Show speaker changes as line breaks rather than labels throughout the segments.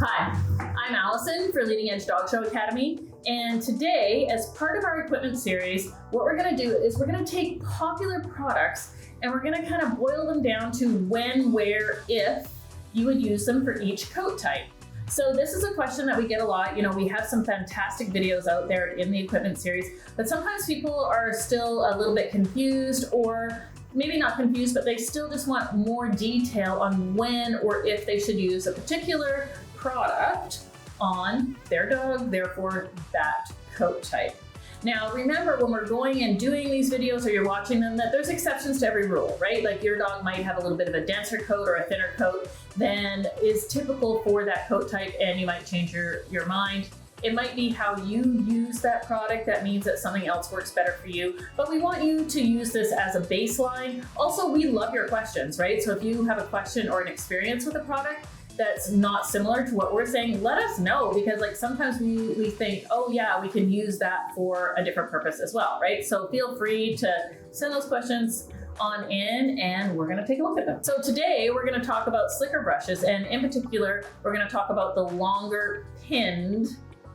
Hi, I'm Allison for Leading Edge Dog Show Academy, and today, as part of our equipment series, what we're going to do is we're going to take popular products and we're going to kind of boil them down to when, where, if you would use them for each coat type. So this is a question that we get a lot. You know, we have some fantastic videos out there in the equipment series, but sometimes people are still a little bit confused, or maybe not confused, but they still just want more detail on when or if they should use a particular product on their dog, therefore that coat type. Now, remember, when we're going and doing these videos or you're watching them, that there's exceptions to every rule, right? Like your dog might have a little bit of a denser coat or a thinner coat than is typical for that coat type, and you might change your mind. It might be how you use that product that means that something else works better for you, but we want you to use this as a baseline. Also, we love your questions, right? So if you have a question or an experience with a product that's not similar to what we're saying, let us know, because like sometimes we think, oh yeah, we can use that for a different purpose as well, right? So feel free to send those questions on in and we're gonna take a look at them. So today we're gonna talk about slicker brushes, and in particular, we're gonna talk about the longer pinned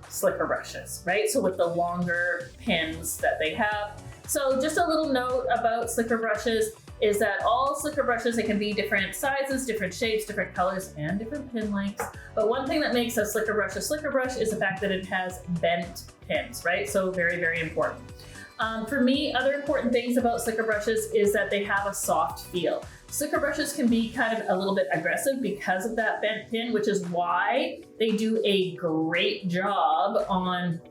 slicker brushes, right? So with the longer pins that they have. So just a little note about slicker brushes is that all slicker brushes, they can be different sizes, different shapes, different colors, and different pin lengths. But one thing that makes a slicker brush is the fact that it has bent pins, right? So very, very important. For me, other important things about slicker brushes is that they have a soft feel. Slicker brushes can be kind of a little bit aggressive because of that bent pin, which is why they do a great job on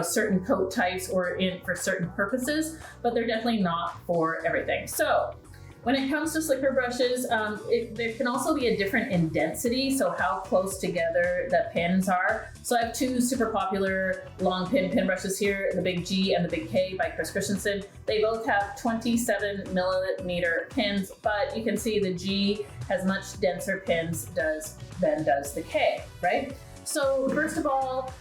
certain coat types or for certain purposes, but they're definitely not for everything. So when it comes to slicker brushes, there can also be a different in density, so how close together the pins are. So I have two super popular long pin brushes here, the Big G and the Big K by Chris Christensen. They both have 27 millimeter pins, but you can see the G has much denser pins than does the K, right? So first of all,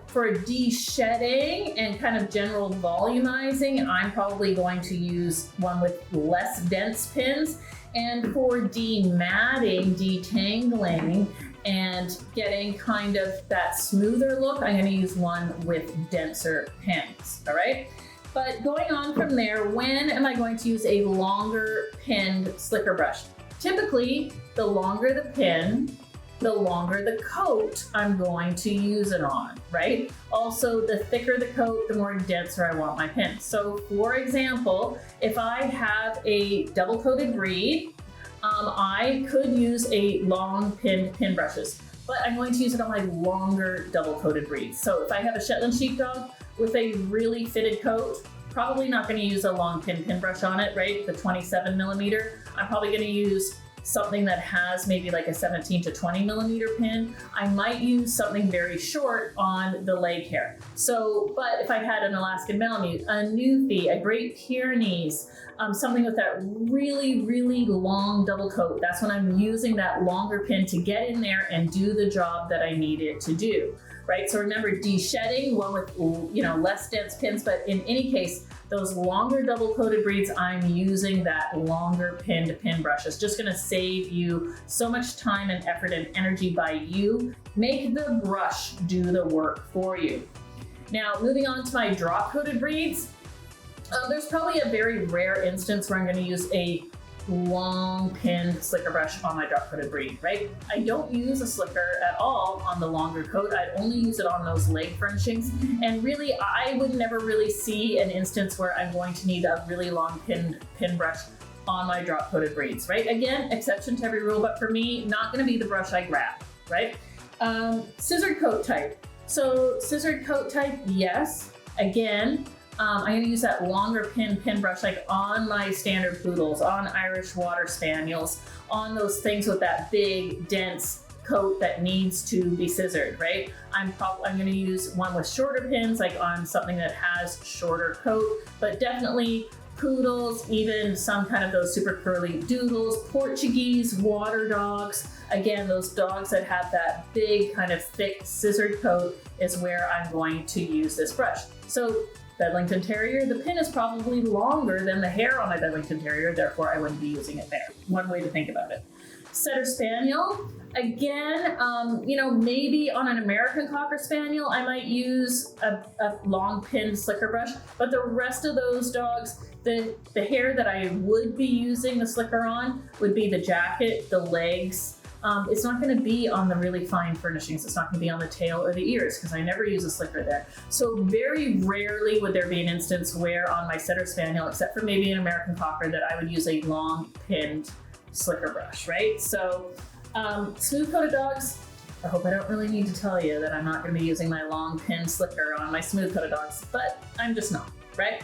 for de-shedding and kind of general volumizing, I'm probably going to use one with less dense pins. And for de-matting, detangling, and getting kind of that smoother look, I'm gonna use one with denser pins, all right? But going on from there, when am I going to use a longer pinned slicker brush? Typically, the longer the pin, the longer the coat I'm going to use it on, right? Also, the thicker the coat, the more denser I want my pins. So for example, if I have a double coated breed, I could use a long pin brushes, but I'm going to use it on my longer double coated breeds. So if I have a Shetland sheepdog with a really fitted coat, probably not going to use a long pin brush on it, right? The 27 millimeter. I'm probably going to use something that has maybe like a 17 to 20 millimeter pin. I might use something very short on the leg hair. So, but if I had an Alaskan Malamute, a Newfie, a Great Pyrenees, something with that really, really long double coat, that's when I'm using that longer pin to get in there and do the job that I need it to do, right? So remember, de-shedding, one with less dense pins, but in any case, those longer double coated breeds, I'm using that longer pinned pin brush. It's just gonna save you so much time and effort and energy by you. Make the brush do the work for you. Now, moving on to my drop coated breeds, there's probably a very rare instance where I'm gonna use a long pinned slicker brush on my drop coated breed, right? I don't use a slicker at all on the longer coat. I only use it on those leg furnishings. And really, I would never really see an instance where I'm going to need a really long pin brush on my drop coated breeds, right? Again, exception to every rule, but for me, not gonna be the brush I grab, right? Scissored coat type. So scissored coat type, yes. Again, I'm going to use that longer pin brush like on my standard poodles, on Irish water spaniels, on those things with that big, dense coat that needs to be scissored, right? I'm going to use one with shorter pins, like on something that has shorter coat, but definitely poodles, even some kind of those super curly doodles, Portuguese, water dogs. Again, those dogs that have that big kind of thick scissored coat is where I'm going to use this brush. So Bedlington Terrier, the pin is probably longer than the hair on my Bedlington Terrier, therefore I wouldn't be using it there. One way to think about it. Setter Spaniel, again, maybe on an American Cocker Spaniel, I might use a long pin slicker brush, but the rest of those dogs, the hair that I would be using the slicker on would be the jacket, the legs. It's not going to be on the really fine furnishings. It's not going to be on the tail or the ears because I never use a slicker there. So very rarely would there be an instance where on my Setter Spaniel, except for maybe an American Cocker, that I would use a long pinned slicker brush, right? So smooth coated dogs, I hope I don't really need to tell you that I'm not going to be using my long pin slicker on my smooth coated dogs, but I'm just not, right?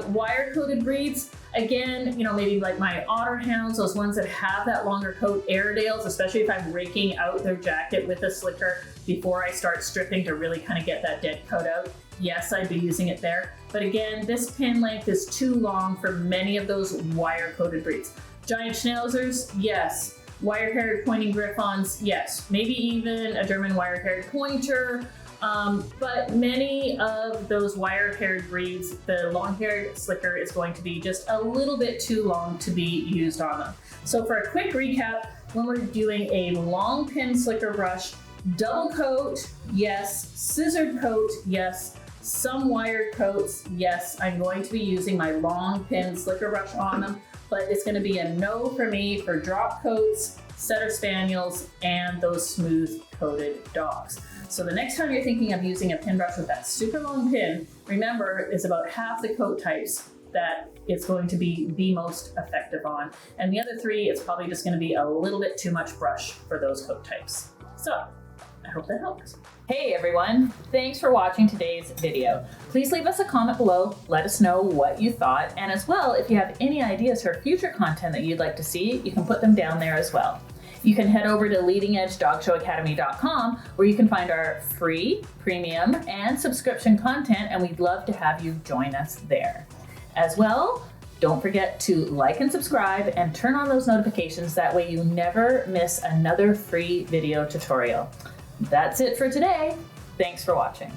Wire coated breeds, again, maybe like my otter hounds, those ones that have that longer coat, Airedales, especially if I'm raking out their jacket with a slicker before I start stripping to really kind of get that dead coat out. Yes, I'd be using it there. But again, this pin length is too long for many of those wire coated breeds. Giant Schnauzers, yes. Wire-haired pointing Griffons, yes. Maybe even a German wire-haired pointer. But many of those wire-haired breeds, the long-haired slicker is going to be just a little bit too long to be used on them. So for a quick recap, when we're doing a long pin slicker brush, double coat, yes. Scissored coat, yes. Some wired coats, yes. I'm going to be using my long pin slicker brush on them, but it's going to be a no for me for drop coats, Setter Spaniels, and those smooth coated dogs. So the next time you're thinking of using a pin brush with that super long pin, remember it's about half the coat types that it's going to be the most effective on. And the other three, it's probably just going to be a little bit too much brush for those coat types. So I hope that helped.
Hey everyone, thanks for watching today's video. Please leave us a comment below, let us know what you thought, and as well, if you have any ideas for future content that you'd like to see, you can put them down there as well. You can head over to leadingedgedogshow.academy.com where you can find our free, premium, and subscription content, and we'd love to have you join us there. As well, don't forget to like and subscribe and turn on those notifications, that way you never miss another free video tutorial. That's it for today. Thanks for watching.